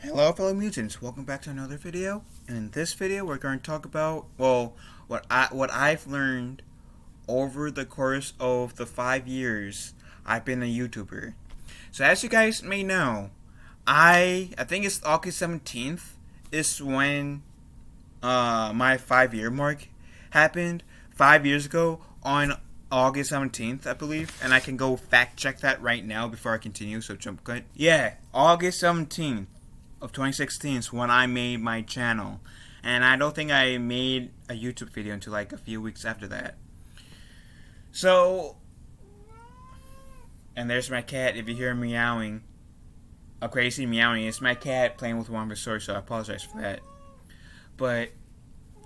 Hello fellow mutants, welcome back to another video. And in this video we're going to talk about, what I've learned over the course of the 5 years I've been a YouTuber. So as you guys may know, I think it's August 17th is when my 5 year mark happened 5 years ago on August 17th, I believe, and I can go fact check that right now before I continue, so jump cut. Yeah, August 17th of 2016 is when I made my channel, and I don't think I made a YouTube video until like a few weeks after that. So, and there's my cat. If you hear meowing, a crazy meowing, it's my cat playing with one of his toys, so I apologize for that. But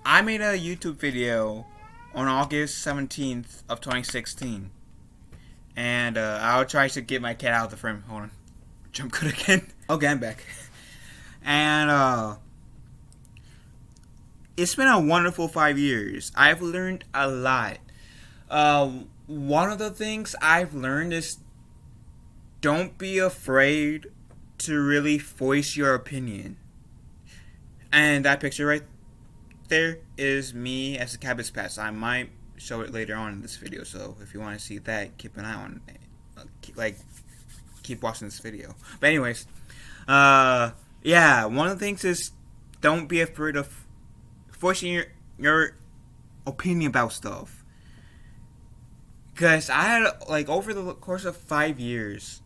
I made a YouTube video on August 17th of 2016, and I'll try to get my cat out of the frame. Hold on, jump cut again. Okay, I'm back. And it's been a wonderful 5 years. I've learned a lot. One of the things I've learned is don't be afraid to really voice your opinion. And that picture right there is me as a Cabbage Patch. I might show it later on in this video, so if you want to see that, keep an eye on it. Keep watching this video. But anyways, yeah, one of the things is don't be afraid of voicing your opinion about stuff. Because I had, over the course of 5 years,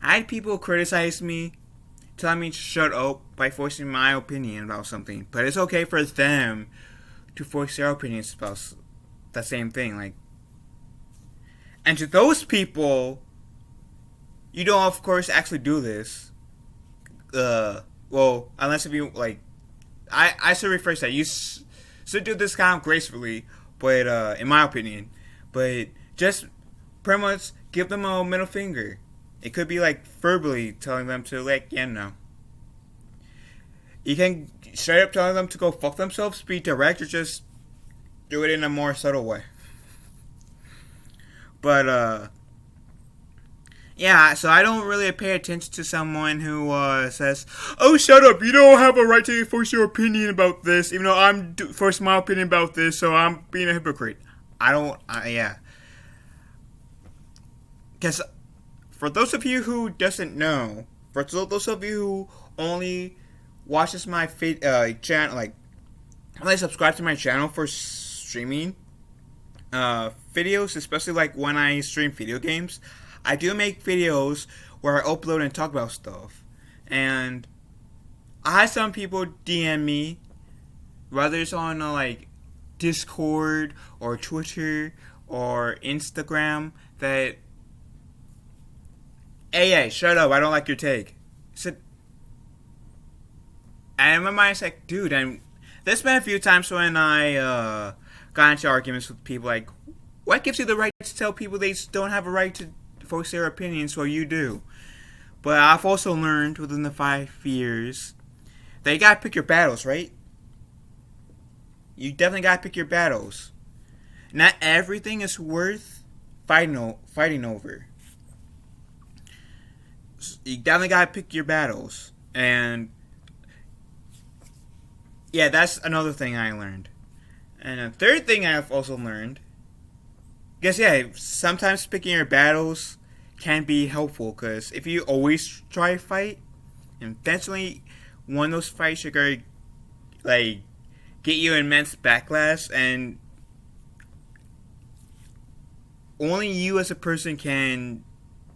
I had people criticize me, telling me to shut up by voicing my opinion about something. But it's okay for them to voice their opinions about the same thing. And to those people, you don't, of course, actually do this. Unless if you, I should rephrase that. You should do this kind of gracefully, but, in my opinion. But just pretty much give them a middle finger. It could be, verbally telling them to, no. You can straight up tell them to go fuck themselves, be direct, or just do it in a more subtle way. But, yeah, so I don't really pay attention to someone who says, "Oh, shut up! You don't have a right to force your opinion about this, even though I'm forcing my opinion about this, so I'm being a hypocrite." Yeah. Because for those of you who doesn't know, for those of you who only watches my channel, only subscribe to my channel for streaming videos, especially when I stream video games, I do make videos where I upload and talk about stuff. And I had some people DM me, whether it's on Discord or Twitter or Instagram, that, hey, shut up, I don't like your take. And in my mind's like, dude, and there's been a few times when I got into arguments with people what gives you the right to tell people they don't have a right to voice their opinions while you do? But I've also learned within the 5 years that you gotta pick your battles, right? You definitely gotta pick your battles. Not everything is worth fighting over. You definitely gotta pick your battles. And yeah, that's another thing I learned. And a third thing I've also learned, sometimes picking your battles can be helpful, because if you always try to fight, eventually one of those fights are going to get you immense backlash, and only you as a person can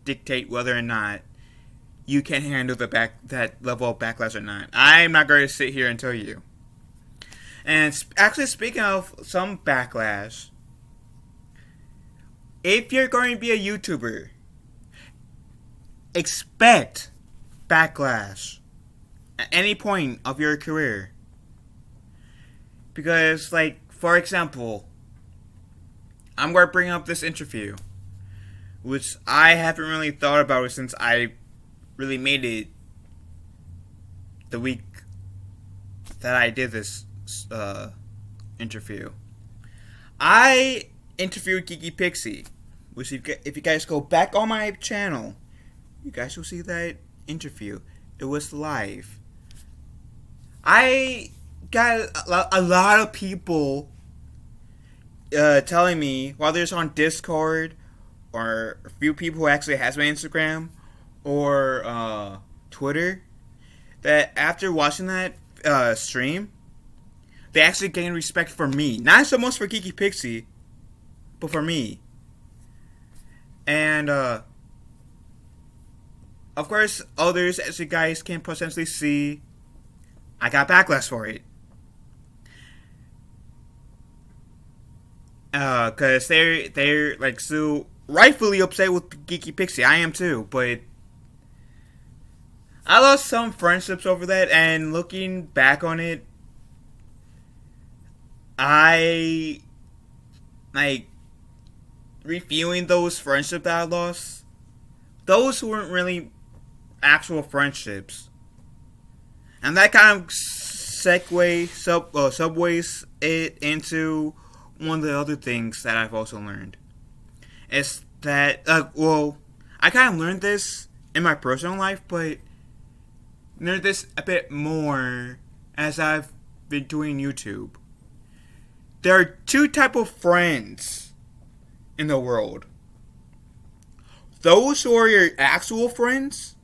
dictate whether or not you can handle that level of backlash or not. I'm not going to sit here and tell you. And actually, speaking of some backlash, if you're going to be a YouTuber, expect backlash at any point of your career. Because, for example, I'm going to bring up this interview, which I haven't really thought about it since I really made it the week that I did this interview. I interviewed Geeky Pixie, which if you guys go back on my channel, you guys will see that interview. it was live. I got a lot of people telling me, whether it's on Discord or a few people who actually has my Instagram or Twitter, that after watching that stream, they actually gained respect for me. Not so much for Geeky Pixie, but for me. And of course, others, as you guys can potentially see, I got backlash for it. Cause they're like so rightfully upset with Geeky Pixie. I am too, but I lost some friendships over that, and looking back on it, I like reviewing those friendships that I lost. Those weren't really actual friendships, and that kind of subways it into one of the other things that I've also learned. Is that I kind of learned this in my personal life, but learned this a bit more as I've been doing YouTube. There are two type of friends in the world. Those who are your actual friends,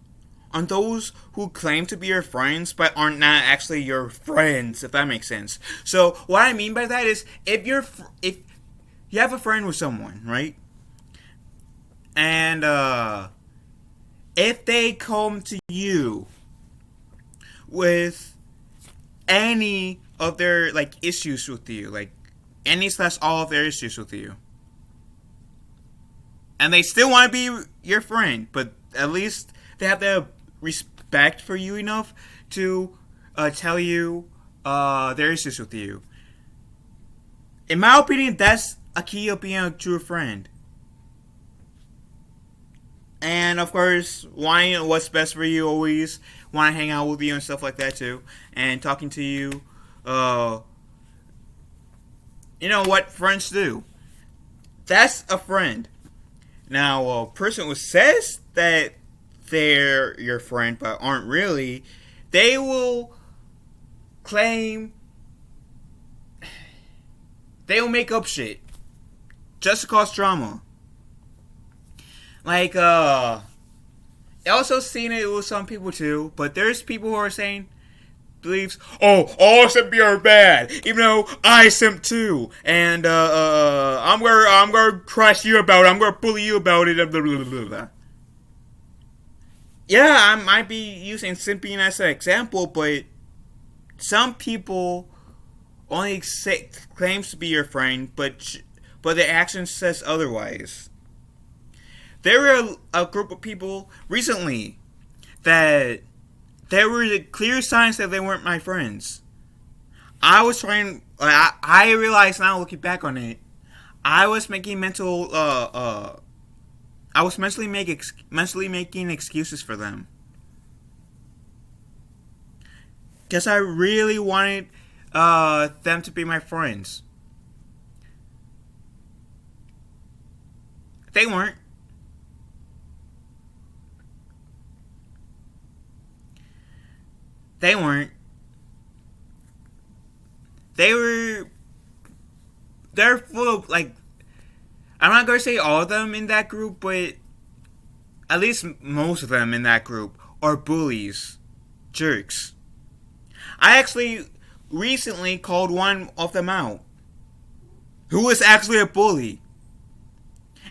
and those who claim to be your friends but are not actually your friends, if that makes sense. So what I mean by that is, if you have a friend with someone, right? And if they come to you with any of their like issues with you, like any slash all of their issues with you, and they still want to be your friend, but at least they have the respect for you enough to tell you their issues with you. In my opinion, that's a key of being a true friend. And of course, wanting what's best for you, always want to hang out with you and stuff like that too, and talking to you. You know what friends do. That's a friend. Now, a person who says that they're your friend but aren't really, they will claim, they will make up shit just to cause drama. Like, I also seen it with some people too, but there's people who are saying, believes, oh, all simp are bad, even though I simp too, and I'm gonna crush you about it, I'm gonna bully you about it, blah, blah, blah, blah. Yeah, I might be using simping as an example, but some people only claims to be your friend, but the action says otherwise. There were a group of people recently that there were clear signs that they weren't my friends. I was trying. I realized now, looking back on it, I was making mental. I was mentally making excuses for them, because I really wanted them to be my friends. They weren't. They weren't. They're full of, like, I'm not going to say all of them in that group, but at least most of them in that group are bullies. Jerks. I actually recently called one of them out, who was actually a bully.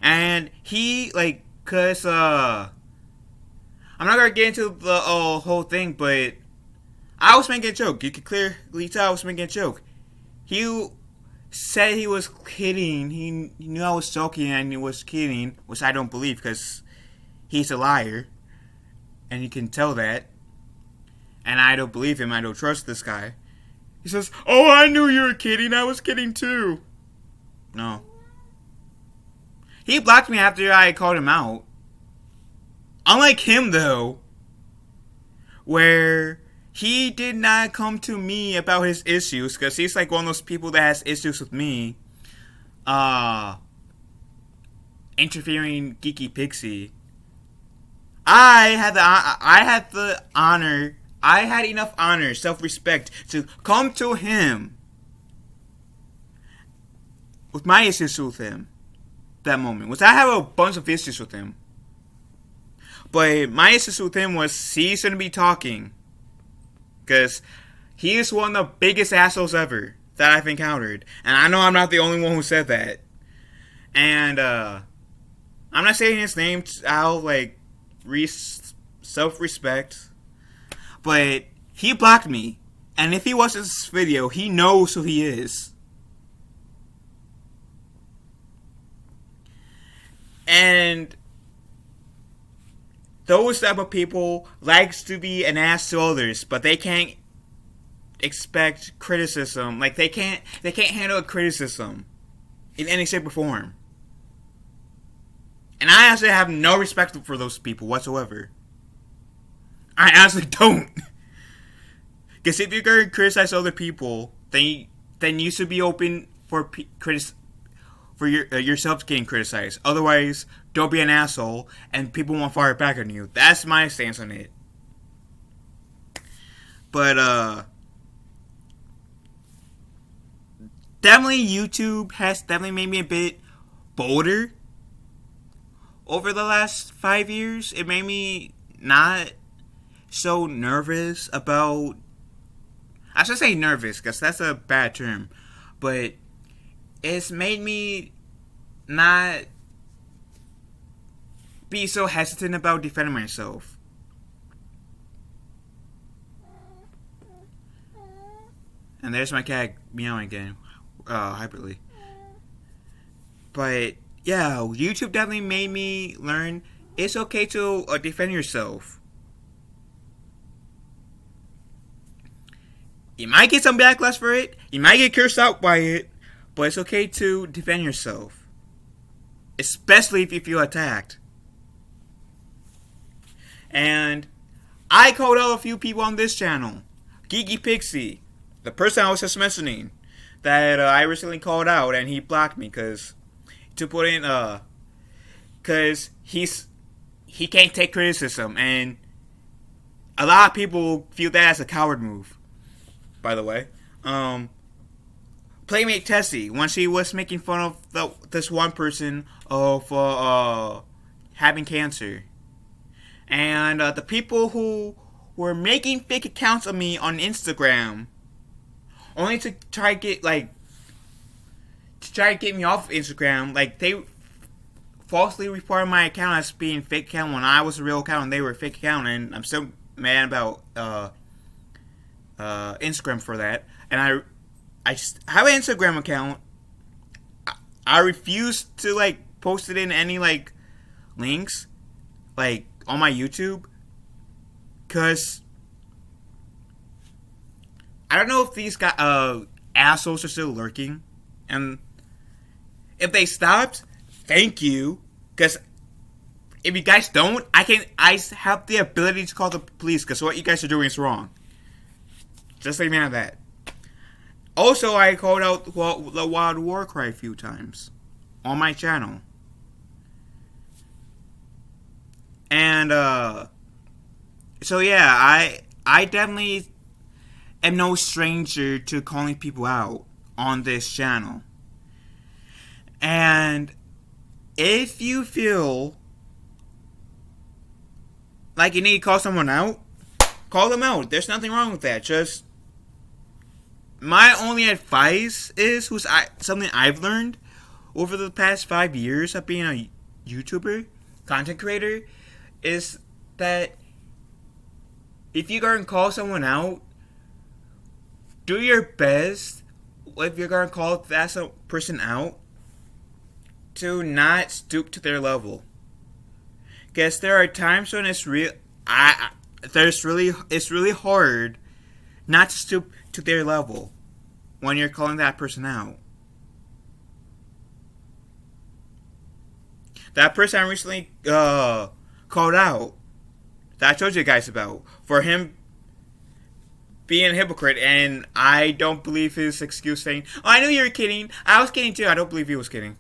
And he, like, cause, I'm not going to get into the whole thing, but I was making a joke. You could clearly tell I was making a joke. He said he was kidding. He knew I was joking and he was kidding, which I don't believe because he's a liar. And you can tell that. And I don't believe him. I don't trust this guy. He says, oh, I knew you were kidding. I was kidding too. No. He blocked me after I called him out. Unlike him, though, where he did not come to me about his issues, because he's like one of those people that has issues with me. Interfering Geeky Pixie. I had the honor. I had enough honor, self-respect to come to him with my issues with him that moment. Which I have a bunch of issues with him. But my issues with him was he shouldn't be talking. Because he is one of the biggest assholes ever that I've encountered. And I know I'm not the only one who said that. And I'm not saying his name out like self-respect. But he blocked me. And if he watches this video, he knows who he is. And those type of people likes to be an ass to others, but they can't expect criticism. Like they can't handle a criticism in any shape or form. And I actually have no respect for those people whatsoever. I honestly don't. Because if you're going to criticize other people, then you should be open for yourself getting criticized. Otherwise, don't be an asshole, and people won't fire back on you. That's my stance on it. But definitely YouTube has definitely made me a bit bolder over the last 5 years. It made me not so nervous about. I should say nervous, because that's a bad term, but it's made me not be so hesitant about defending myself. And there's my cat meowing again, hyperly. But yeah, YouTube definitely made me learn it's okay to defend yourself. You might get some backlash for it, you might get cursed out by it, but it's okay to defend yourself. Especially if you feel attacked. And I called out a few people on this channel. Geeky Pixie, the person I was just mentioning, that I recently called out, and he blocked me because he can't take criticism, and a lot of people feel that as a coward move. By the way, Playmate Tessie, when she was making fun of this one person of having cancer. And the people who were making fake accounts of me on Instagram, only to try to get me off of Instagram, like they falsely reported my account as being fake account when I was a real account and they were a fake account, and I'm so mad about Instagram for that. And I have an Instagram account. I refuse to post it in any links on my YouTube, because I don't know if these assholes are still lurking, and if they stopped, thank you, because if you guys don't, I have the ability to call the police, because what you guys are doing is wrong. Just like me on that. Also, I called out the Wild Warcry a few times on my channel. And, so yeah, I definitely am no stranger to calling people out on this channel. And if you feel like you need to call someone out, call them out. There's nothing wrong with that. Just, my only advice is something I've learned over the past 5 years of being a YouTuber, content creator, is that if you're going to call someone out, do your best, if you're going to call that person out, to not stoop to their level. Because there are times when it's really hard not to stoop to their level when you're calling that person out. That person I recently called out, that I told you guys about, for him being a hypocrite, and I don't believe his excuse saying, "Oh, I knew you were kidding. I was kidding too." I don't believe he was kidding,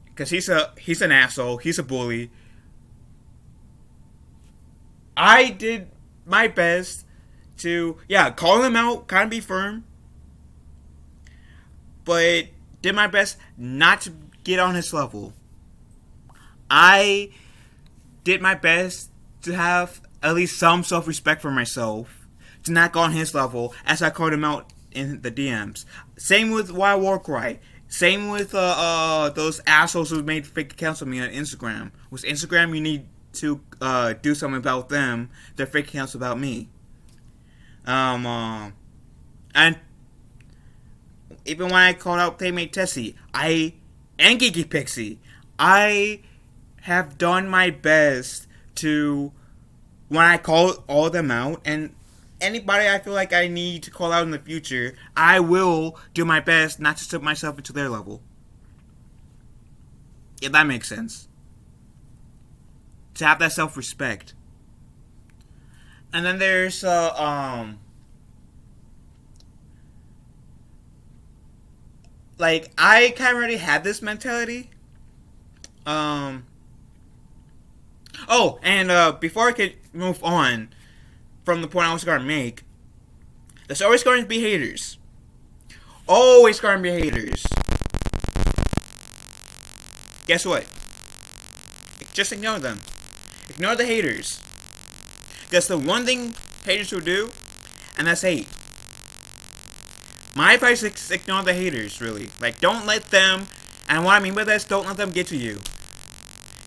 because he's an asshole. He's a bully. I did my best to, yeah, call him out, kind of be firm, but did my best not to get on his level. I did my best to have at least some self respect for myself, to not go on his level as I called him out in the DMs. Same with Wild Warcry. Same with those assholes who made fake accounts of me on Instagram. With Instagram, you need to do something about them. Their fake accounts about me. And even when I called out Playmate Tessie, and Geeky Pixie, I have done my best to, when I call all of them out, and anybody I feel like I need to call out in the future, I will do my best not to put myself into their level. If that makes sense. To have that self-respect. And then there's, like, I kind of already had this mentality. Oh, and before I could move on from the point I was going to make, there's always going to be haters. Always going to be haters. Guess what? Just ignore them. Ignore the haters. Because the one thing haters will do, and that's hate. My advice is ignore the haters, really. Like, don't let them, and what I mean by that is don't let them get to you.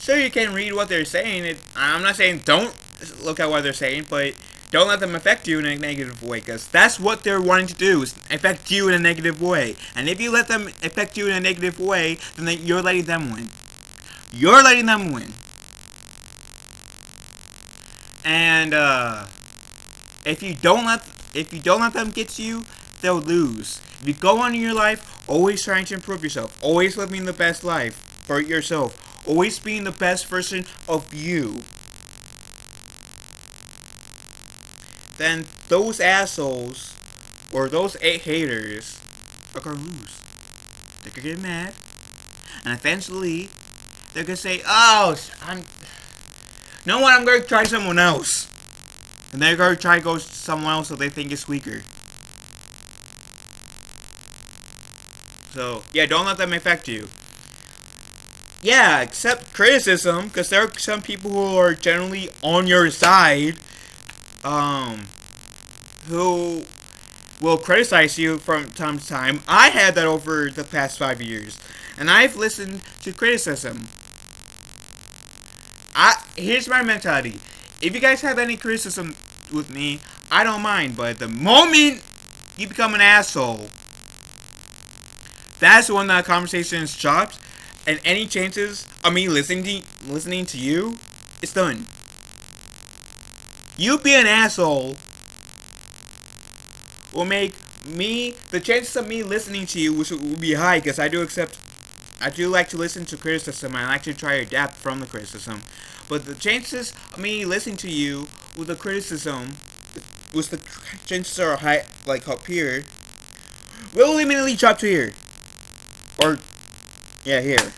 Sure, you can read what they're saying. I'm not saying don't look at what they're saying, but don't let them affect you in a negative way, because that's what they're wanting to do, is affect you in a negative way. And if you let them affect you in a negative way, then you're letting them win. You're letting them win. And if you don't let them get to you, they'll lose. If you go on in your life, always trying to improve yourself, always living the best life for yourself, always being the best version of you, then those assholes or those haters are gonna lose. They're gonna get mad, and eventually they're gonna say, "Oh, you know what? I'm gonna try someone else," and they're gonna try to go to someone else that they think is weaker. So yeah, don't let them affect you. Yeah, accept criticism, because there are some people who are generally on your side, who will criticize you from time to time. I had that over the past 5 years, and I've listened to criticism. Here's my mentality. If you guys have any criticism with me, I don't mind, but the moment you become an asshole, that's when that conversation is chopped, and any chances of me listening to you, it's done. You being an asshole will make the chances of me listening to you will be high, because I do like to listen to criticism, and I like to try to adapt from the criticism. But the chances of me listening to you with the criticism, with the chances are high, like up here, will immediately drop to here. Or, yeah, here.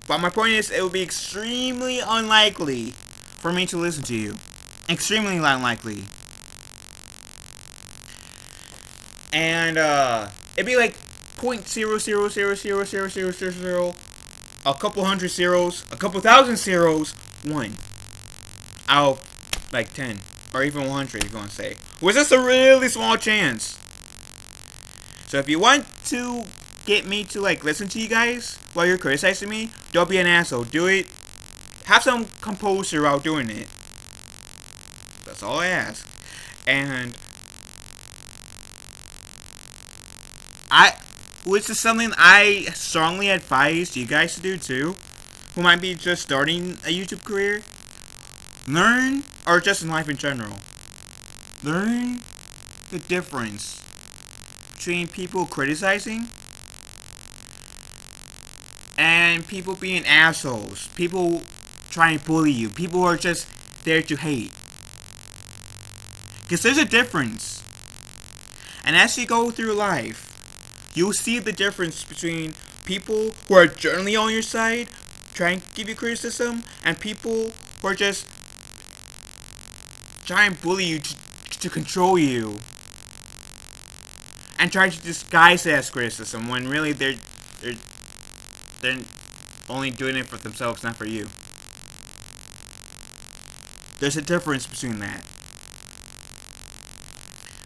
But my point is, it would be extremely unlikely for me to listen to you. Extremely unlikely. And, it'd be like 0.0000000, a couple hundred zeros, a couple thousand zeros, 1 out of, like, 10. Or even 100, if you want to say. Was this a really small chance? So if you want to get me to, like, listen to you guys while you're criticizing me, don't be an asshole. Do it. Have some composure while doing it. That's all I ask. And which is something I strongly advise you guys to do too, who might be just starting a YouTube career. Learn, or just in life in general, learn the difference between people criticizing and people being assholes, people trying to bully you, people who are just there to hate. Because there's a difference. And as you go through life, you'll see the difference between people who are generally on your side, trying to give you criticism, and people who are just try and bully you to control you, and try to disguise it as criticism when really they're only doing it for themselves, not for you. There's a difference between that.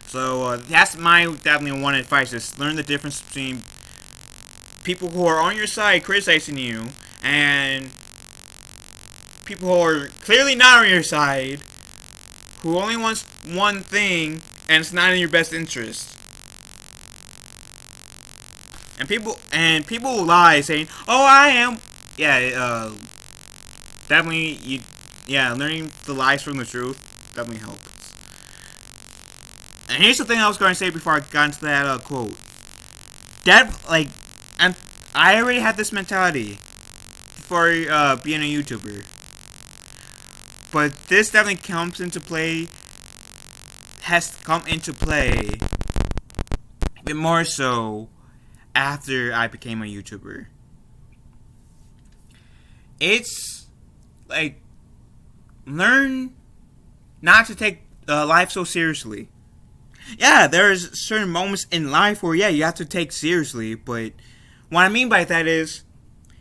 So that's my definitely one advice: is learn the difference between people who are on your side criticizing you and people who are clearly not on your side, who only wants one thing and it's not in your best interest. And people lie saying, "Oh, I am." Yeah, definitely learning the lies from the truth definitely helps. And here's the thing I was going to say before I got into that quote. And I already had this mentality before being a YouTuber. But this definitely has come into play a bit more so after I became a YouTuber. It's like, learn not to take life so seriously. Yeah, there's certain moments in life where you have to take seriously, but what I mean by that is,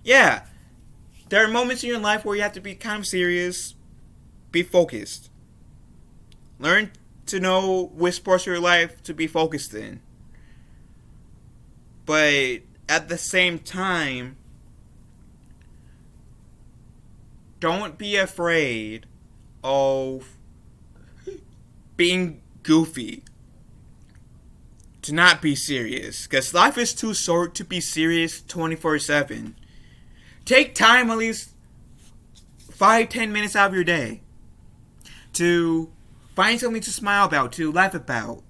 there are moments in your life where you have to be kind of serious, be focused. Learn to know which parts of your life to be focused in. But at the same time, don't be afraid of being goofy. To not be serious. Because life is too short to be serious 24/7. Take time, at least 5-10 minutes out of your day, to find something to smile about, to laugh about.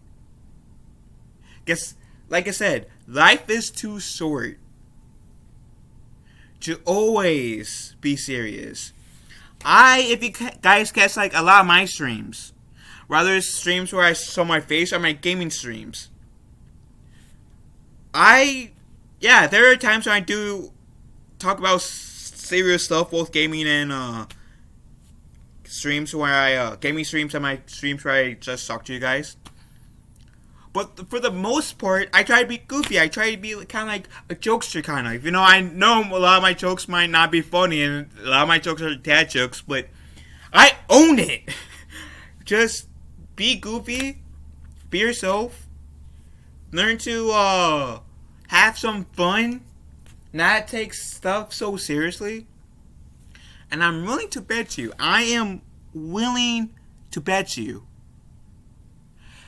Because, like I said, life is too short to always be serious. If you guys catch like a lot of my streams, rather streams where I show my face or my gaming streams, there are times when I do talk about serious stuff, both gaming and streams where gaming streams and my streams where I just talk to you guys. But for the most part, I try to be goofy. I try to be kind of like a jokester, kind of. I know a lot of my jokes might not be funny, and a lot of my jokes are dad jokes, but I own it. Just be goofy, be yourself, learn to have some fun, not take stuff so seriously. And I'm willing to bet you,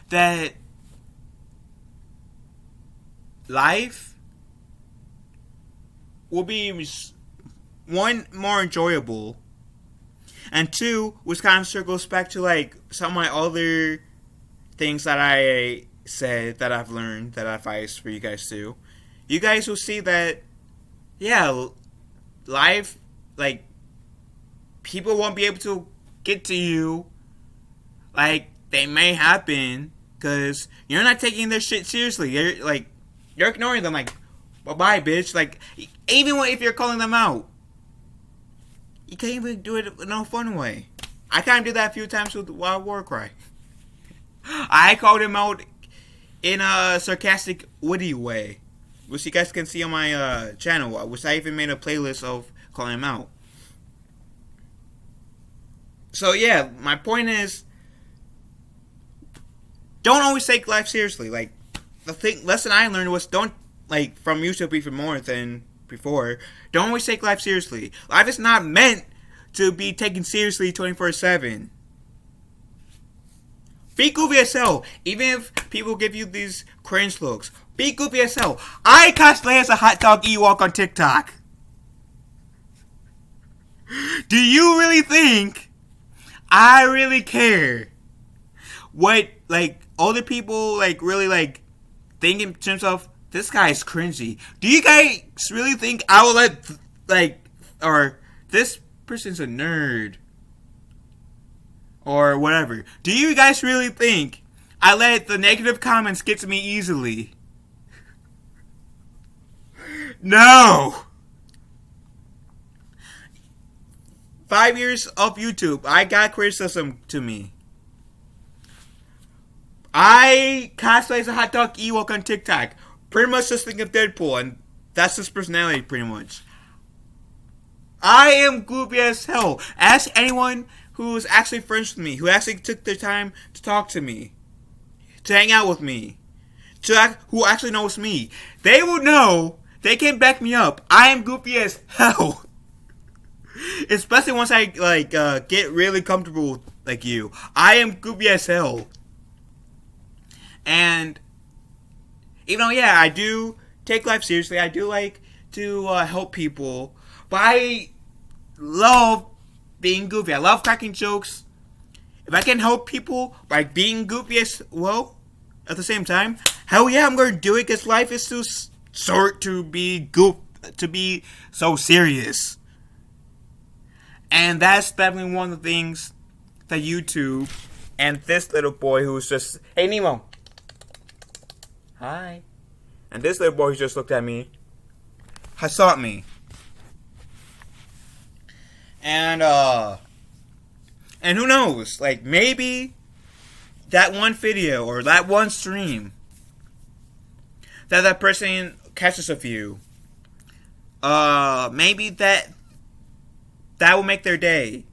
that life will be, one, more enjoyable, and two, which kind of circles back to like some of my other things that I said that I've learned, that I advise for you guys too. You guys will see that, life, like, people won't be able to get to you like they may happen because you're not taking their shit seriously. You're ignoring them, like, bye-bye, bitch. Like, even if you're calling them out, you can't even do it in a fun way. I kind of did that a few times with Wild Warcry. I called him out in a sarcastic, witty way, which you guys can see on my channel, which I even made a playlist of calling him out. So my point is, don't always take life seriously. Like, the lesson I learned was, don't, like, from YouTube even more than before, don't always take life seriously. Life is not meant to be taken seriously 24/7. Be goofy as hell. Even if people give you these cringe looks, be goofy as hell. I cosplay as a hot dog Ewok on TikTok. Do you really think I really care what, like, other people, like, really, like, think in terms of, this guy is cringy? Do you guys really think I will let, like, or this person's a nerd, or whatever? Do you guys really think I let the negative comments get to me easily? No! 5 years of YouTube, I got criticism to me. I cosplay as a hot dog Ewok on TikTok. Pretty much just think of Deadpool, and that's his personality, pretty much. I am goofy as hell. Ask anyone who's actually friends with me, who actually took their time to talk to me, to hang out with me, who actually knows me. They will know. They can back me up. I am goofy as hell. Especially once I get really comfortable like you. I am goofy as hell. And even though I do take life seriously, I do like to help people, but I love being goofy. I love cracking jokes. If I can help people by being goofy as well at the same time, hell yeah, I'm gonna do it, because life is too short to be so serious. And that's definitely one of the things that YouTube and this little boy who's just, hey Nemo, hi, and this little boy who just looked at me has taught me. And who knows, like, maybe that one video or that one stream that person catches of you, maybe that will make their day.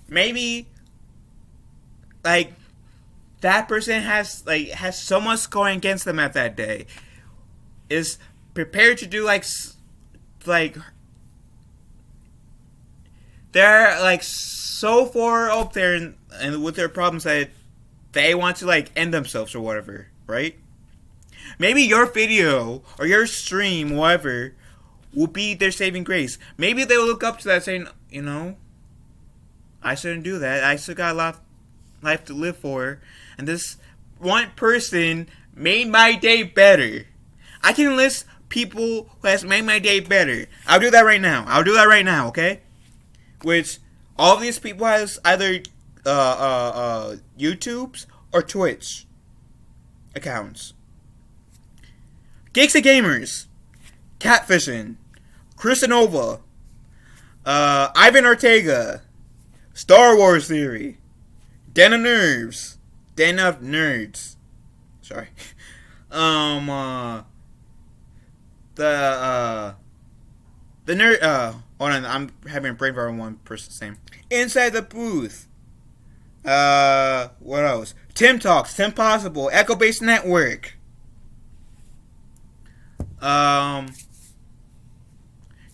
Maybe, like, that person has so much going against them at that day, is prepared to do like they're like so far up there and with their problems that they want to like end themselves or whatever, right? Maybe your video or your stream, whatever, will be their saving grace. Maybe they will look up to that saying, I shouldn't do that. I still got a lot of life to live for. And this one person made my day better. I can list people who has made my day better. I'll do that right now. Okay? Which all of these people has either YouTube's or Twitch accounts. Geeks and Gamers, Catfishing, Chrisanova, Ivan Ortega, Star Wars Theory, Den of Nerds, sorry, the nerd, hold on, I'm having a brain fart on one person's name. Inside the Booth, what else? Tim Talks, Tim Possible, Echo Base Network,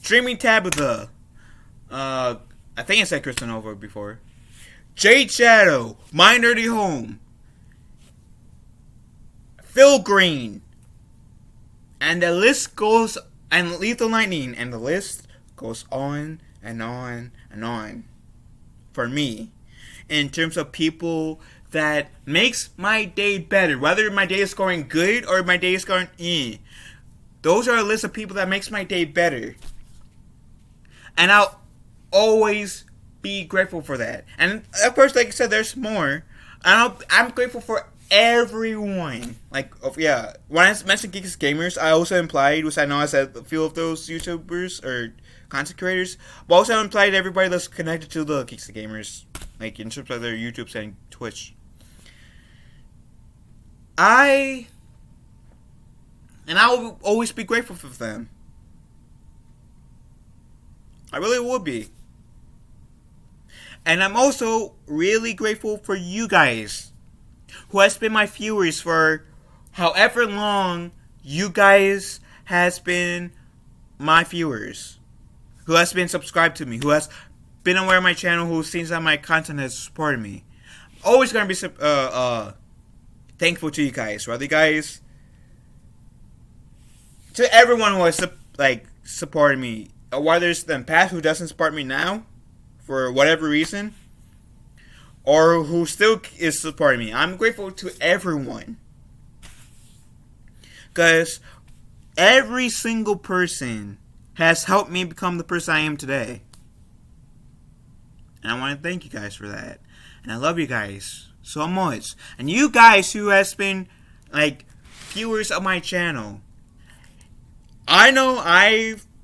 Dreaming Tabitha, I think I said Kristen Over before. Jade Shadow, My Nerdy Home, Phil Green, and the list goes, and Lethal Lightning, and the list goes on and on and on for me in terms of people that makes my day better, whether my day is going good or my day is going Those are a list of people that makes my day better. And I'll always be grateful for that. And of course, like I said, there's more. I'm grateful for everyone. Like, when I mentioned Geeks Gamers, I also implied, which I know I said a few of those YouTubers or content creators, but also implied everybody that's connected to the Geeks Gamers, like in terms of their YouTube and Twitch. I will always be grateful for them. I really will be. And I'm also really grateful for you guys who has been my viewers for however long you guys has been my viewers, who has been subscribed to me, who has been aware of my channel, who sees that my content has supported me. I'm always gonna be thankful to you guys, whether you guys, to everyone who has supported me, whether it's the past who doesn't support me now for whatever reason, or who still is supporting me. I'm grateful to everyone, because every single person has helped me become the person I am today. And I want to thank you guys for that. And I love you guys so much. And you guys who has been viewers of my channel, I know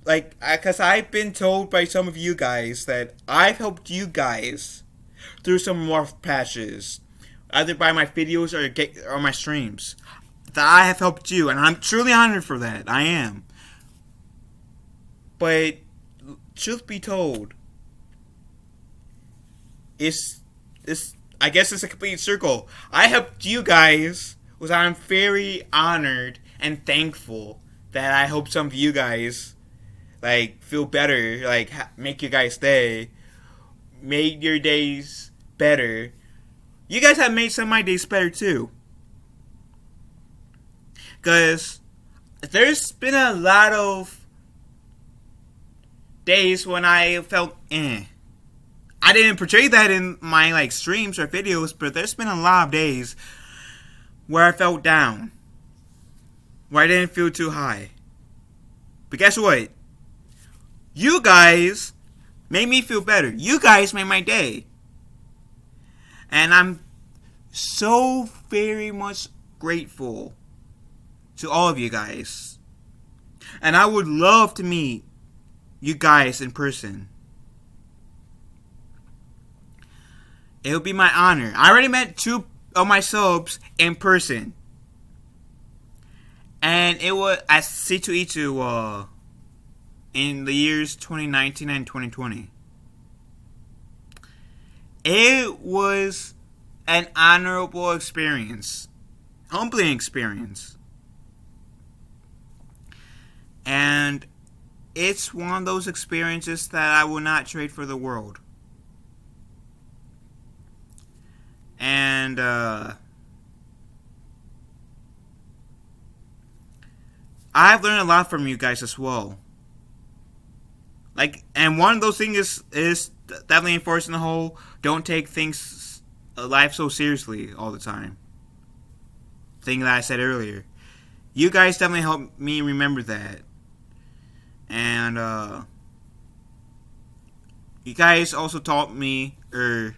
because I've been told by some of you guys that I've helped you guys through some rough patches. either by my videos or my streams. That I have helped you, and I'm truly honored for that. I am. But truth be told, it's I guess it's a complete circle. I helped you guys, which I'm very honored and thankful that I hope some of you guys like feel better, like make your guys' day, make your days better. You guys have made some of my days better too. Because there's been a lot of days when I felt I didn't portray that in my like streams or videos, but there's been a lot of days where I felt down, where I didn't feel too high. But guess what? You guys made me feel better. You guys made my day. And I'm so very much grateful to all of you guys. And I would love to meet you guys in person. It would be my honor. I already met 2 of my subs in person. And it was at C2E2 in the years 2019 and 2020. It was an honorable experience. Humbling experience. And it's one of those experiences that I will not trade for the world. And I've learned a lot from you guys as well. Like, and one of those things is definitely enforcing the whole don't take things life so seriously all the time thing that I said earlier. You guys definitely helped me remember that. And you guys also taught me, I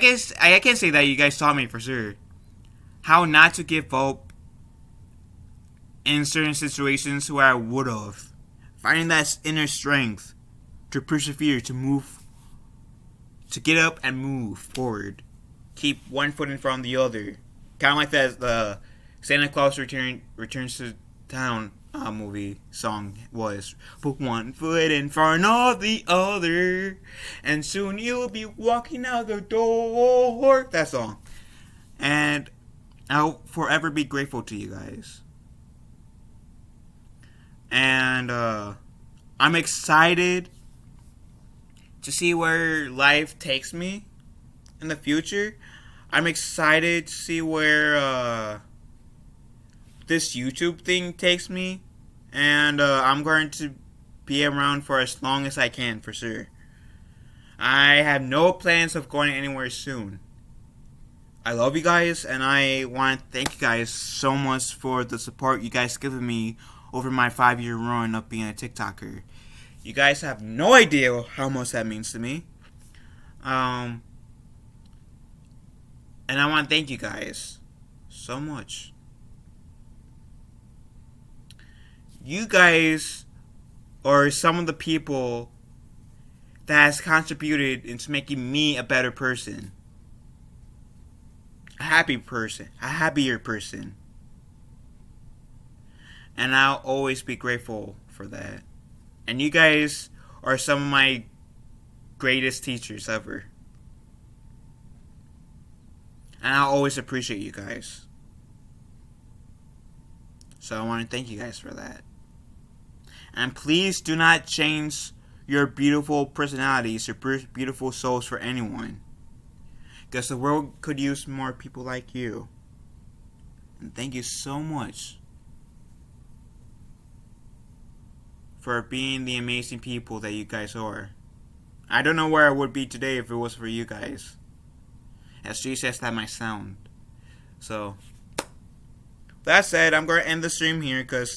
guess I can't say that you guys taught me for sure how not to give up in certain situations where I would have. Finding that inner strength to persevere, to move, to get up and move forward. Keep one foot in front of the other. Kind of like that the Santa Claus Returns to Town movie song was. Put one foot in front of the other, and soon you'll be walking out the door. That song. And I'll forever be grateful to you guys. And I'm excited to see where life takes me in the future. I'm excited to see where this YouTube thing takes me. And I'm going to be around for as long as I can, for sure. I have no plans of going anywhere soon. I love you guys, and I want to thank you guys so much for the support you guys given me over my 5-year run of being a TikToker. You guys have no idea how much that means to me. And I want to thank you guys so much. You guys are some of the people that has contributed into making me a better person. A happy person. A happier person. And I'll always be grateful for that. And you guys are some of my greatest teachers ever. And I'll always appreciate you guys. So I want to thank you guys for that. And please do not change your beautiful personalities, your beautiful souls for anyone. Because the world could use more people like you. And thank you so much for being the amazing people that you guys are. I don't know where I would be today if it was for you guys. As Jesus that might sound. So, that said, I'm going to end the stream here because,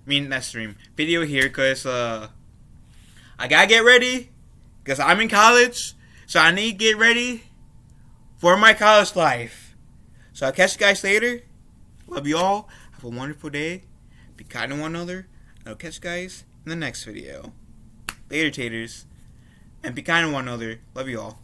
video here because I got to get ready because I'm in college. So I need to get ready for my college life. So I'll catch you guys later. Love you all. Have a wonderful day. Be kind to one another. I'll catch you guys in the next video. Later, taters. And be kind to one another. Love you all.